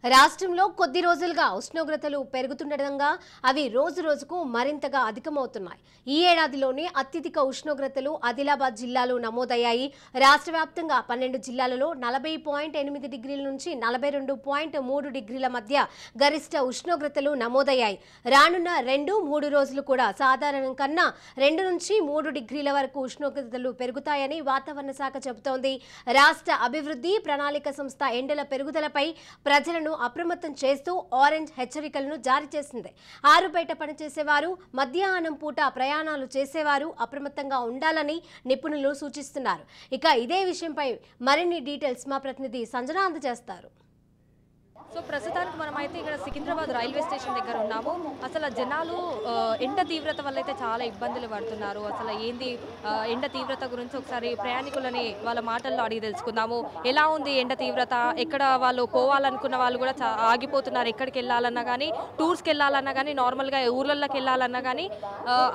రాష్ట్రంలో కొద్ది రోజులుగా ఉష్ణోగ్రతలు పెరుగుతుండటంగా అవి రోజు రోజుకు మరింతగా అధికమవుతున్నాయి. ఈ ఏడాదిలోనే అత్యధిక ఉష్ణోగ్రతలు ఆదిలాబాద్ జిల్లాలో నమోదయ్యాయి. రాష్ట్ర వ్యాప్తంగా 12 జిల్లాలలో 40.8 డిగ్రీల నుంచి 42.3 డిగ్రీల మధ్య గరిష్ట ఉష్ణోగ్రతలు నమోదయ్యాయి. రానున్న 2-3 రోజులు కూడా సాధారణం కన్నా 2 నుంచి 3 డిగ్రీల వరకు ఉష్ణోగ్రతలు పెరుగుతాయని వాతావరణ శాఖ చెబుతోంది. రాష్ట్ర అభివృద్ధి ప్రణాళిక సంస్థ ఎండల పెరుగుదలపై ప్రజలను అప్రమత్తం చేస్తూ ఆరెంజ్ హెచ్చరికలను జారీ చేసింది. ఆరుబయట పనిచేసేవారు, మధ్యాహ్నం పూట ప్రయాణాలు చేసేవారు అప్రమత్తంగా ఉండాలని నిపుణులు సూచిస్తున్నారు. ఇక ఇదే విషయంపై మరిన్ని డీటెయిల్స్ మా ప్రతినిధి సంజన అందజేస్తారు. సో ప్రస్తుతానికి మనమైతే ఇక్కడ సికింద్రాబాద్ రైల్వే స్టేషన్ దగ్గర ఉన్నాము. అసలు జనాలు ఎండ తీవ్రత వల్ల అయితే చాలా ఇబ్బందులు పడుతున్నారు. అసలు ఏంది ఎండ తీవ్రత గురించి ఒకసారి ప్రయాణికులని వాళ్ళ మాటల్లో అడిగి తెలుసుకుందాము. ఎలా ఉంది ఎండ తీవ్రత? ఎక్కడ వాళ్ళు పోవాలనుకున్న వాళ్ళు కూడా ఆగిపోతున్నారు. ఎక్కడికి వెళ్ళాలన్నా కానీ, టూర్స్కి వెళ్ళాలన్నా కానీ, నార్మల్గా ఊర్లలోకి వెళ్ళాలన్నా కానీ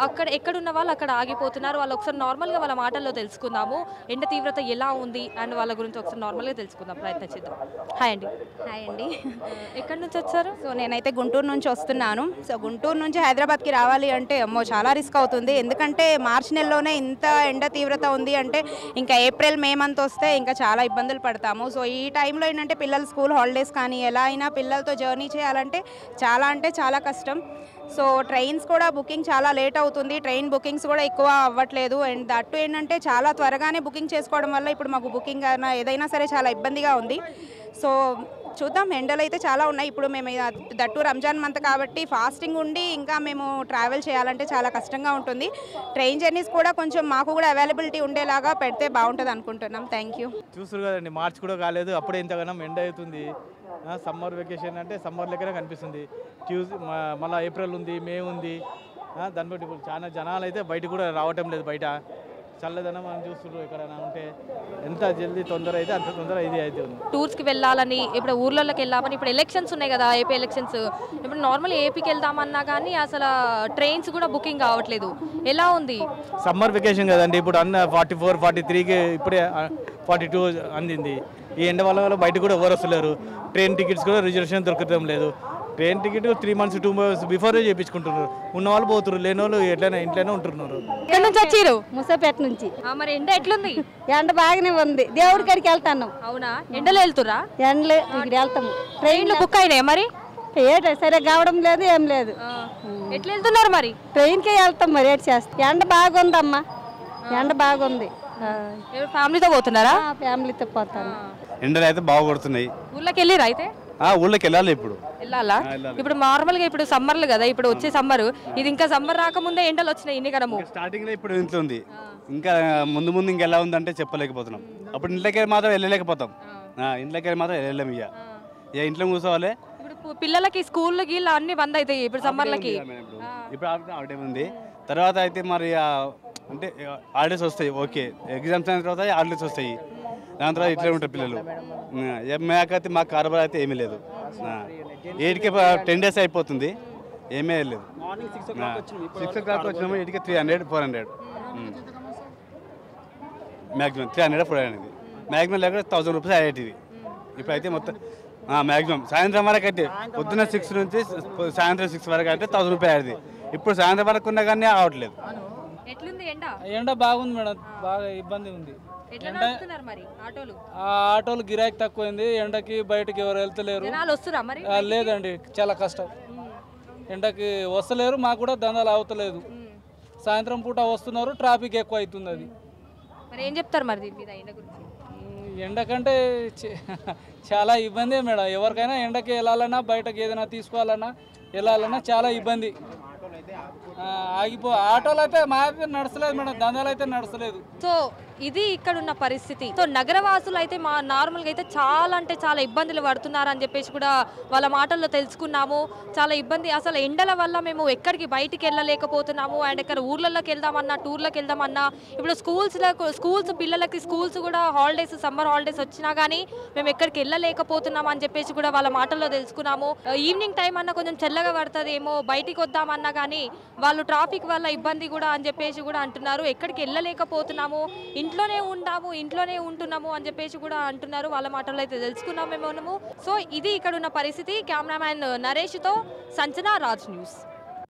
అక్కడ ఎక్కడున్న వాళ్ళు అక్కడ ఆగిపోతున్నారు. వాళ్ళు ఒకసారి నార్మల్గా వాళ్ళ మాటల్లో తెలుసుకుందాము. ఎండ తీవ్రత ఎలా ఉంది అండ్ వాళ్ళ గురించి ఒకసారి నార్మల్గా తెలుసుకుందాం, ప్రయత్నించిద్దాం. హాయ్ అండి. హాయ్ అండి. ఎక్కడి నుంచి వచ్చారు? సో నేనైతే గుంటూరు నుంచి వస్తున్నాను. సో గుంటూరు నుంచి హైదరాబాద్కి రావాలి అంటే అమ్మో చాలా రిస్క్ అవుతుంది. ఎందుకంటే మార్చి నెలలోనే ఇంత ఎండ తీవ్రత ఉంది అంటే ఇంకా ఏప్రిల్ మే మంత్ వస్తే ఇంకా చాలా ఇబ్బందులు పడతాము. సో ఈ టైంలో ఏంటంటే పిల్లలు స్కూల్ హాలిడేస్ కానీ ఎలా అయినా పిల్లలతో జర్నీ చేయాలంటే చాలా కష్టం. సో ట్రైన్స్ కూడా బుకింగ్ చాలా లేట్ అవుతుంది. ట్రైన్ బుకింగ్స్ కూడా ఎక్కువ అవ్వట్లేదు. అండ్ దట్టు ఏంటంటే చాలా త్వరగానే బుకింగ్ చేసుకోవడం వల్ల ఇప్పుడు మాకు బుకింగ్ అయినా ఏదైనా సరే చాలా ఇబ్బందిగా ఉంది. సో చూద్దాం, ఎండలు అయితే చాలా ఉన్నాయి. ఇప్పుడు మేము దట్టు రంజాన్ మంత్ కాబట్టి ఫాస్టింగ్ ఉండి ఇంకా మేము ట్రావెల్ చేయాలంటే చాలా కష్టంగా ఉంటుంది. ట్రైన్ జర్నీస్ కూడా కొంచెం మాకు కూడా అవైలబిలిటీ ఉండేలాగా పెడితే బాగుంటుంది అనుకుంటున్నాం. Thank you. చూస్తారు కదండి, మార్చి కూడా కాలేదు, అప్పుడే ఇంతగానం ఎండ అవుతుంది. సమ్మర్ వెకేషన్ అంటే సమ్మర్ లెక్కనే కనిపిస్తుంది. మళ్ళీ ఏప్రిల్ ఉంది, మే ఉంది. దాన్ని బట్టి ఇప్పుడు చాలా జనాలు అయితే బయట కూడా రావటం లేదు. బయట చల్లదనం అని చూస్తున్నారు. ఎక్కడైనా ఉంటే ఎంత జల్దీ తొందర అయితే అంత తొందర ఇది అయితే ఉంది. టూర్స్కి వెళ్ళాలని, ఇప్పుడు ఊర్లలోకి వెళ్ళామని, ఇప్పుడు ఎలక్షన్స్ ఉన్నాయి కదా, ఏపీ ఎలక్షన్స్. ఇప్పుడు నార్మల్ ఏపీకి వెళ్దామన్నా కానీ అసలు ట్రైన్స్ కూడా బుకింగ్ కావట్లేదు. ఎలా ఉంది? సమ్మర్ వెకేషన్ కదండి, ఇప్పుడు అన్న 44, 43కి ఇప్పుడే 42 అందింది. ఈ ఎండ వల్ల బయట కూడా ఎవరు వస్తలేరు. ట్రైన్ టికెట్స్ కూడా రిజర్వేషన్ దొరకడం లేదు. Train ticket 3 months 2 months before చేయించుకుంటున్నారు. ఉన్న వాళ్ళు పోతున్నారు, లేని వాళ్ళు ఎట్లయినా ఇంట్లోనే ఉంటున్నారు. ఎక్కడి నుంచి వచ్చారు? ముసాపేట నుంచి. మరి ఎండ ఎట్లుంది? ఎండ బాగానే ఉంది. దేవుడి కాడికి వెళ్తాను. అవునా? ఎండలో వెళ్తురా? ఎండలే ఇక్కడ వెళ్తాము. ట్రైన్లు బుక్ అయినాయి మరి? ఏట సరే కావడం లేదు, ఏం లేదు. ఎట్లా వెళ్తున్నారు మరి? ట్రైన్కే వెళ్తాం మరి. ఏడు చేస్తాం. ఎండ బాగుందమ్మా, ఎండ బాగుంది. ఫ్యామిలీతో పోతున్నారా? ఫ్యామిలీతో పోతాను. ఎండలు అయితే బాగా కొడుతున్నాయి. ఊళ్ళకి వెళ్ళిరా అయితే? ఊళ్ళోకి వెళ్ళాలి. ఇప్పుడు వెళ్ళాలా? ఇప్పుడు నార్మల్గా ఇప్పుడు సమ్మర్లు కదా, ఇప్పుడు వచ్చే సమ్మర్ ఇది, ఇంకా సమ్మర్ రాకముందే ఎండలు వచ్చినాయి ఇన్ని కదము. స్టార్టింగ్ లో ఇప్పుడు ఇంత ఉంది, ఇంకా ముందు ముందు ఇంకెలా ఉందంటే చెప్పలేకపోతున్నాం. అప్పుడు ఇంట్లోకి మాత్రం వెళ్ళలేకపోతాం. ఇంట్లోకి మాత్రం వెళ్ళలేము. ఇక ఇంట్లో కూర్చోవాలి. ఇప్పుడు పిల్లలకి స్కూల్ గీళ్ళు అన్ని బంద్ అవుతాయి ఇప్పుడు సమ్మర్లకి. ఇప్పుడు హాలిడే ఉంది. తర్వాత అయితే మరి అంటే హాలిడేస్ వస్తాయి. ఓకే, ఎగ్జామ్స్ అయిన తర్వాత హాలిడేస్ వస్తాయి. దాని తర్వాత ఇట్లే ఉంటారు పిల్లలు. మేకైతే మాకు కారోబార్ అయితే ఏమీ లేదు. 8కి 10 days అయిపోతుంది, ఏమీ లేదు. 6 o'clock వచ్చినాము, 8కి 300, 400 మ్యాక్సిమం. 300, 400 మ్యాక్సిమం లేకపోతే 1000 రూపీస్ అయ్యేటివి. ఇప్పుడైతే మొత్తం మ్యాక్సిమం సాయంత్రం వరకు అయితే పొద్దున్న 6 నుంచి సాయంత్రం 6 వరకు అయితే 1000 రూపాయలు అయ్యేది. ఇప్పుడు సాయంత్రం వరకు ఉన్నా కానీ అవట్లేదు. ఎండ బాగుంది మేడం, బాగా ఇబ్బంది ఉంది. ఆటోలు గిరాకీ తక్కువైంది. ఎండకి బయటకి ఎవరు వెళ్తలేరు. లేదండి, చాలా కష్టం. ఎండకి వస్తలేరు, మాకు కూడా దందాలు అవుతలేదు. సాయంత్రం పూట వస్తున్నారు, ట్రాఫిక్ ఎక్కువ అవుతుంది. అది ఏం చెప్తారు మరి? ఎండకంటే చాలా ఇబ్బంది మేడం. ఎవరికైనా ఎండకి వెళ్ళాలన్నా, బయటకి ఏదైనా తీసుకోవాలన్నా, వెళ్ళాలన్నా చాలా ఇబ్బంది. ఆటోలు అయితే మాది నడచలేదు మేడం, దందాలు అయితే నడచలేదు. సో ఇది ఇక్కడ ఉన్న పరిస్థితి. సో నగరవాసులు అయితే నార్మల్గా అయితే చాలా అంటే చాలా ఇబ్బందులు పడుతున్నారు అని చెప్పేసి కూడా వాళ్ళ మాటల్లో తెలుసుకున్నాము. చాలా ఇబ్బంది, అసలు ఎండల వల్ల మేము ఎక్కడికి బయటికి వెళ్ళలేకపోతున్నాము. అండ్ ఇక్కడ ఊర్లలోకి వెళ్దామన్నా, టూర్లకు వెళ్దామన్నా, ఇప్పుడు స్కూల్స్ పిల్లలకి స్కూల్స్ కూడా హాలిడేస్, సమ్మర్ హాలిడేస్ వచ్చినా కానీ మేము ఎక్కడికి వెళ్ళలేకపోతున్నాము అని చెప్పేసి కూడా వాళ్ళ మాటల్లో తెలుసుకున్నాము. ఈవినింగ్ టైం అన్నా కొంచెం చల్లగా పడుతుందేమో, బయటికి వద్దామన్నా కానీ వాళ్ళు ట్రాఫిక్ వల్ల ఇబ్బంది కూడా అని చెప్పేసి కూడా అంటున్నారు. ఎక్కడికి వెళ్ళలేకపోతున్నాము, ఇంట్లోనే ఉంటున్నాము అని చెప్పేసి కూడా అంటున్నారు. వాళ్ళ మాటల్లో అయితే తెలుసుకున్నాం మేము. సో ఇది ఇక్కడ ఉన్న పరిస్థితి. Cameraman నరేష్తో సంచన, Raj news.